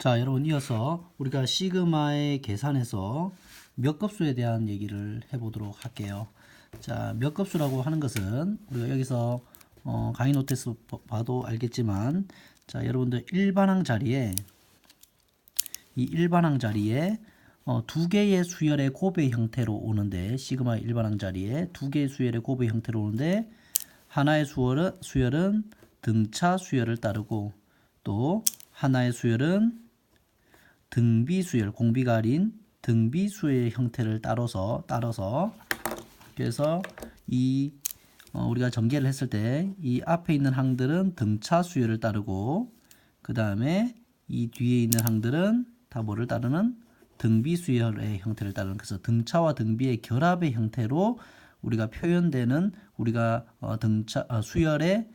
자, 여러분 이어서 우리가 시그마의 계산에서 몇 급수에 대한 얘기를 해보도록 할게요. 자, 몇 급수라고 하는 것은 우리가 여기서 강의 노트에서 봐도 알겠지만, 자, 여러분들 일반항 자리에 두 개의 수열의 곱의 형태로 오는데, 시그마 일반항 자리에 두 개의 수열의 곱의 형태로 오는데, 하나의 수열은 등차 수열을 따르고, 또 하나의 수열은 등비 수열, 공비가 아닌 등비 수열의 형태를 따라서 그래서 우리가 전개를 했을 때 이 앞에 있는 항들은 등차 수열을 따르고, 그 다음에 이 뒤에 있는 항들은 다 뭐를 따르는 등비 수열의 형태를 따르는, 그래서 등차와 등비의 결합의 형태로 우리가 표현되는 우리가 수열의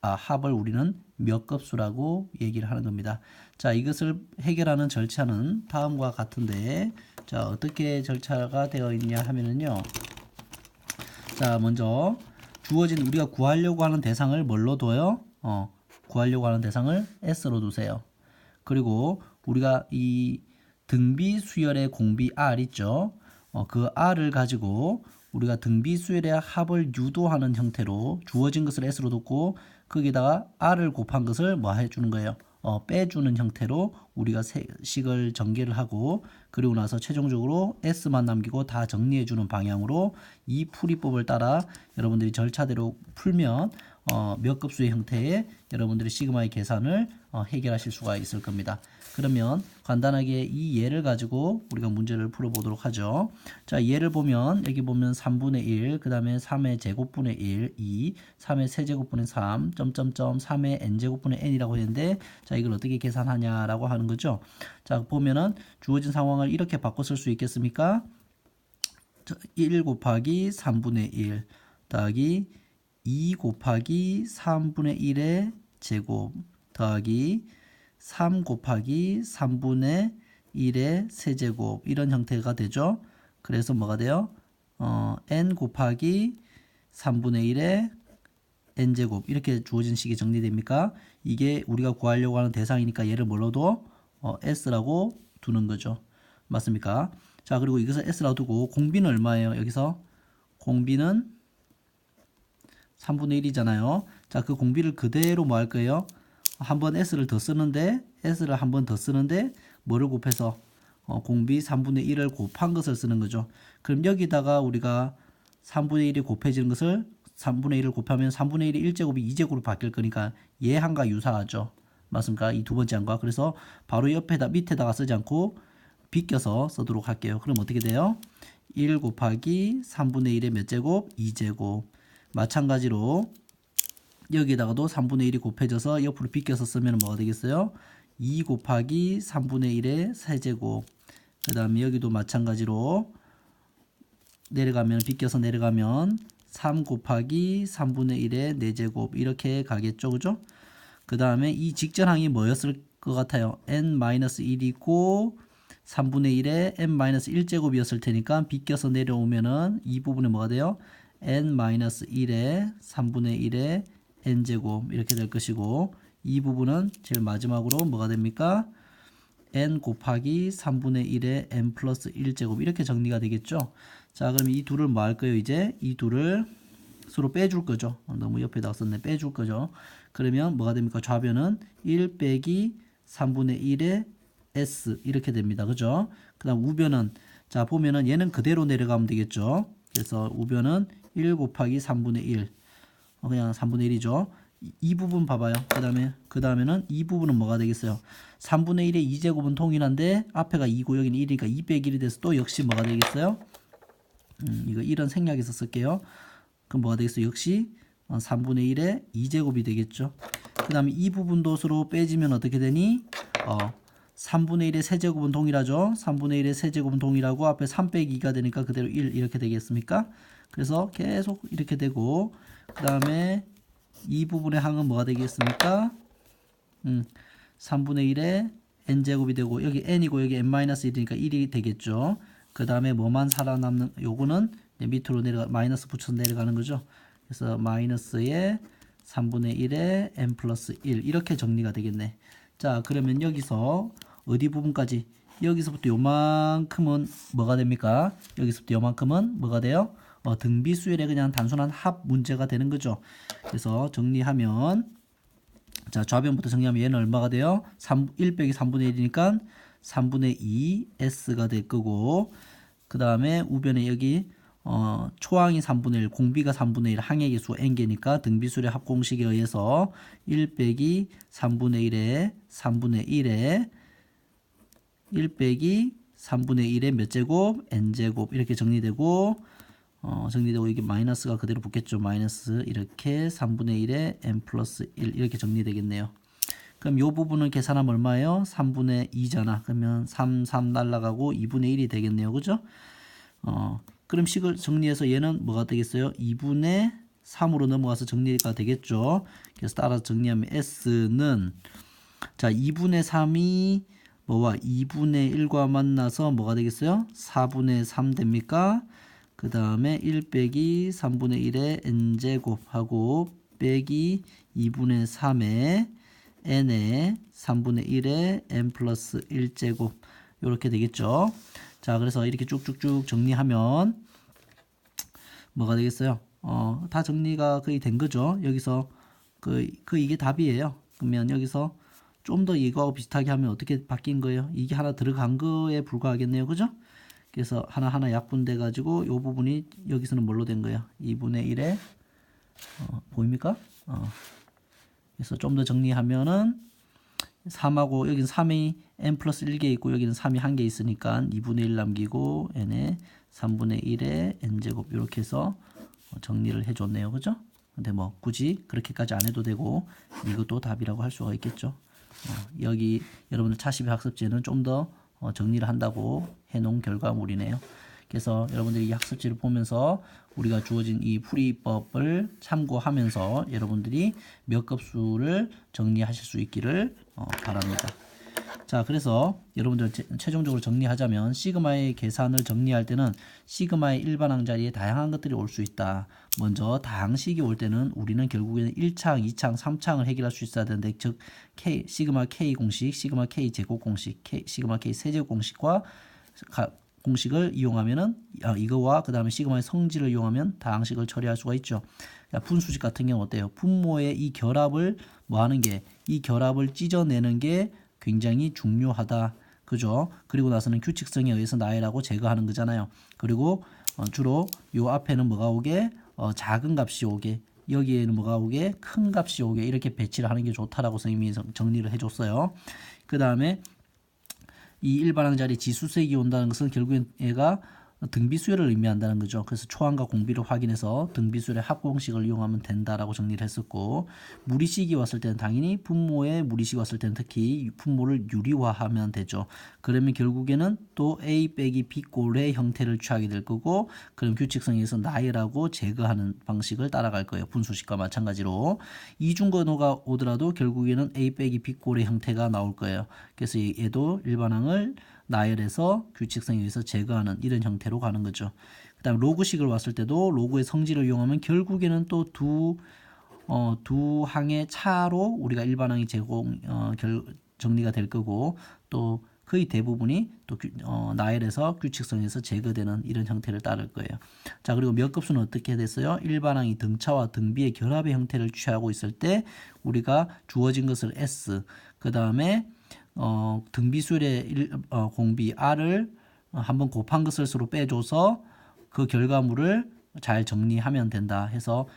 합을 우리는 몇 급수라고 얘기를 하는 겁니다. 자, 이것을 해결하는 절차는 다음과 같은데, 자, 어떻게 절차가 되어 있냐 하면은요. 자, 먼저 주어진 우리가 구하려고 하는 대상을 뭘로 둬요? 구하려고 하는 대상을 S로 두세요. 그리고 우리가 이 등비 수열의 공비 R 있죠? 그 R을 가지고 우리가 등비 수열의 합을 유도하는 형태로 주어진 것을 S로 뒀고, 거기다가 R을 곱한 것을 뭐 해주는 거예요? 빼주는 형태로 우리가 식을 전개를 하고, 그리고 나서 최종적으로 S만 남기고 다 정리해주는 방향으로 이 풀이법을 따라 여러분들이 절차대로 풀면 몇 급수의 형태의 여러분들이 시그마의 계산을 해결하실 수가 있을 겁니다. 그러면 간단하게 이 예를 가지고 우리가 문제를 풀어보도록 하죠. 자, 예를 보면 여기 보면 3분의 1, 그 다음에 3의 제곱분의 1, 2, 3의 세제곱분의 3, 3의 n제곱분의 n이라고 했는데, 자, 이걸 어떻게 계산하냐라고 하는 거죠. 자, 보면은 주어진 상황을 이렇게 바꿔 쓸 수 있겠습니까? 1 곱하기 3분의 1 더하기 2 곱하기 3분의 1의 제곱 더하기 3 곱하기 3분의 1의 세제곱, 이런 형태가 되죠. 그래서 뭐가 돼요? n 곱하기 3분의 1의 n제곱, 이렇게 주어진 식이 정리됩니까? 이게 우리가 구하려고 하는 대상이니까 얘를 뭘로 둬? S라고 두는 거죠. 맞습니까? 자, 그리고 이것을 S라고 두고 공비는 얼마예요? 여기서 공비는 3분의 1이잖아요. 자, 그 공비를 그대로 뭐 할 거예요? 한번 S를 더 쓰는데, S를 한 번 더 쓰는데 뭐를 곱해서 공비 3분의 1을 곱한 것을 쓰는 거죠. 그럼 여기다가 우리가 3분의 1이 곱해지는 것을 3분의 1을 곱하면 3분의 1이 1제곱이 2제곱으로 바뀔 거니까 얘 항과 유사하죠. 맞습니까? 이 두 번째 항과. 그래서 바로 밑에다가 쓰지 않고 비껴서 쓰도록 할게요. 그럼 어떻게 돼요? 1 곱하기 3분의 1의 몇 제곱? 2제곱. 마찬가지로 여기에다가도 3분의 1이 곱해져서 옆으로 비껴서 쓰면 뭐가 되겠어요? 2 곱하기 3분의 1의 세제곱. 그 다음에 여기도 마찬가지로 내려가면, 비껴서 내려가면 3 곱하기 3분의 1의 4제곱, 이렇게 가겠죠. 그죠? 그 다음에 이 직전항이 뭐였을 것 같아요? n-1이고 3분의 1의 n-1제곱이었을 테니까 비껴서 내려오면은 이 부분에 뭐가 돼요? n-1의 3분의 1의 n제곱, 이렇게 될 것이고, 이 부분은 제일 마지막으로 뭐가 됩니까? n 곱하기 3분의 1의 n 플러스 1제곱, 이렇게 정리가 되겠죠. 자, 그럼 이 둘을 뭐 할 거예요? 이제 이 둘을 서로 빼줄 거죠. 너무 옆에다 썼네. 빼줄 거죠. 그러면 뭐가 됩니까? 좌변은 1 빼기 3분의 1의 s, 이렇게 됩니다. 그죠? 그 다음 우변은, 자, 보면은 얘는 그대로 내려가면 되겠죠. 그래서 우변은 1 곱하기 3분의 1, 그냥 3분의 1이죠. 이 부분 봐봐요. 그 다음에는 이 부분은 뭐가 되겠어요? 3분의 1의 2제곱은 동일한데 앞에가 2고 여기는 1이니까 2 빼기 1이 돼서 또 역시 뭐가 되겠어요? 이거 1은 생략해서 쓸게요. 그럼 뭐가 되겠어요? 역시 3분의 1의 2제곱이 되겠죠. 그 다음에 이 부분도 서로 빼지면 어떻게 되니? 3분의 1의 세제곱은 동일하죠. 3분의 1의 세제곱은 동일하고 앞에 3 빼기 2가 되니까 그대로 1, 이렇게 되겠습니까? 그래서 계속 이렇게 되고, 그 다음에 이 부분의 항은 뭐가 되겠습니까? 3분의 1의 n제곱이 되고, 여기 n이고 여기 n-1이니까 1이 되겠죠. 그 다음에 뭐만 살아남는, 요거는 밑으로 마이너스 붙여서 내려가는 거죠. 그래서 마이너스의 3분의 1의 n 플러스 1, 이렇게 정리가 되겠네. 자, 그러면 여기서 어디 부분까지? 여기서부터 요만큼은 뭐가 됩니까? 여기서부터 요만큼은 뭐가 돼요? 등비 수열의 그냥 단순한 합 문제가 되는 거죠. 그래서 정리하면 자, 좌변부터 정리하면 얘는 얼마가 돼요? 1 빼기 3분의 1이니까 3분의 2 S가 될 거고, 그 다음에 우변에 여기 초항이 3분의 1, 공비가 3분의 1, 항의 개수 n개니까 등비수열의 합공식에 의해서 1 빼기 3분의 1에 3분의 1에 1 빼기 3분의 1에 몇 제곱? n제곱 이렇게 정리되고, 정리되고 이게 마이너스가 그대로 붙겠죠. 마이너스 이렇게 3분의 1에 n 플러스 1 이렇게 정리되겠네요. 그럼 요 부분을 계산하면 얼마예요? 3분의 2잖아. 그러면 3 날라가고 2분의 1이 되겠네요. 그죠? 그럼 식을 정리해서 얘는 뭐가 되겠어요? 2분의 3으로 넘어가서 정리가 되겠죠. 그래서 따라서 정리하면 S는 자 2분의 3이 뭐와 2분의 1과 만나서 뭐가 되겠어요? 4분의 3 됩니까? 그 다음에 1 빼기 3분의 1의 n제곱하고 빼기 2분의 3의 n의 3분의 1의 n 플러스 1제곱 이렇게 되겠죠. 자, 그래서 이렇게 쭉쭉쭉 정리하면 뭐가 되겠어요? 다 정리가 거의 된 거죠. 여기서 이게 답이에요. 그러면 여기서 좀 더 이거하고 비슷하게 하면 어떻게 바뀐 거예요? 이게 하나 들어간 거에 불과하겠네요. 그죠? 그래서 하나하나 약분돼 가지고 이 부분이 여기서는 뭘로 된 거예요? 2분의 1에 보입니까? 그래서 좀 더 정리하면은 3하고 여기는 3이 n 플러스 1개 있고 여기는 3이 1개 있으니까 2분의 1 남기고 n에 3분의 1에 n제곱 이렇게 해서 정리를 해줬네요. 그죠? 근데 뭐 굳이 그렇게까지 안 해도 되고 이것도 답이라고 할 수가 있겠죠. 여기 여러분들 차시비 학습지는 좀 더 정리를 한다고 해놓은 결과물이네요. 그래서 여러분들이 이 학습지를 보면서 우리가 주어진 이 풀이법을 참고하면서 여러분들이 몇 급수를 정리하실 수 있기를 바랍니다. 자, 그래서 여러분들 최종적으로 정리하자면 시그마의 계산을 정리할 때는 시그마의 일반항 자리에 다양한 것들이 올 수 있다. 먼저 다항식이 올 때는 우리는 결국에는 1창, 2창, 3창을 해결할 수 있어야 되는데 즉 K, 시그마 K 공식, 시그마 K 제곱 공식, 시그마 K 세제곱 공식과 공식을 이용하면은 이거와 그 다음에 시그마의 성질을 이용하면 다항식을 처리할 수가 있죠. 분수식 같은 경우 어때요? 분모의 이 결합을 뭐 하는 게 이 결합을 찢어내는 게 굉장히 중요하다. 그죠? 그리고 나서는 규칙성에 의해서 나열하고 제거하는 거잖아요. 그리고 주로 요 앞에는 뭐가 오게? 작은 값이 오게. 여기에는 뭐가 오게? 큰 값이 오게. 이렇게 배치를 하는 게 좋다라고 선생님이 정리를 해줬어요. 그 다음에 이 일반항 자리 지수색이 온다는 것은 결국엔 얘가 등비수열을 의미한다는 거죠. 그래서 초항과 공비를 확인해서 등비수열의 합공식을 이용하면 된다라고 정리를 했었고, 무리식이 왔을 때는 당연히 분모에 무리식이 왔을 때는 특히 분모를 유리화하면 되죠. 그러면 결국에는 또 A 빼기 B 꼴의 형태를 취하게 될 거고, 그럼 규칙성에서 나열하고 제거하는 방식을 따라갈 거예요. 분수식과 마찬가지로 이중건호가 오더라도 결국에는 A 빼기 B 꼴의 형태가 나올 거예요. 그래서 얘도 일반항을 나열해서 규칙성에 의해서 제거하는 이런 형태로 가는 거죠. 그 다음에 로그식을 왔을 때도 로그의 성질을 이용하면 결국에는 또 두 항의 차로 우리가 일반항이 정리가 될 거고 또 거의 대부분이 또 나열해서 규칙성에서 제거되는 이런 형태를 따를 거예요. 자, 그리고 몇 급수는 어떻게 됐어요? 일반항이 등차와 등비의 결합의 형태를 취하고 있을 때 우리가 주어진 것을 S, 그 다음에 등비수열의 공비 R을 한번 곱한 것을 서로 빼줘서 그 결과물을 잘 정리하면 된다 해서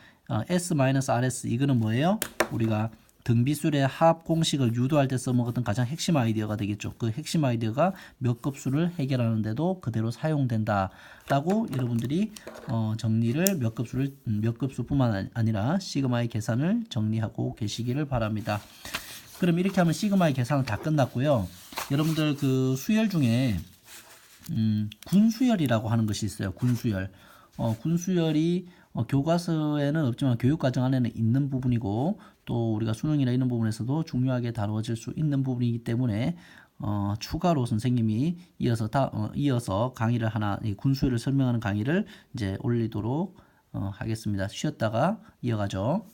S-RS 이거는 뭐예요? 우리가 등비수열의 합 공식을 유도할 때 써먹었던 가장 핵심 아이디어가 되겠죠. 그 핵심 아이디어가 몇 급수를 해결하는데도 그대로 사용된다라고 여러분들이 정리를 몇 급수뿐만 아니라 시그마의 계산을 정리하고 계시기를 바랍니다. 그럼 이렇게 하면 시그마의 계산은 다 끝났고요. 여러분들 그 수열 중에 군수열이라고 하는 것이 있어요. 군수열. 군수열이 교과서에는 없지만 교육과정 안에는 있는 부분이고 또 우리가 수능이나 이런 부분에서도 중요하게 다루어질 수 있는 부분이기 때문에 추가로 선생님이 이어서 강의를 하나 이 군수열을 설명하는 강의를 이제 올리도록 하겠습니다. 쉬었다가 이어가죠.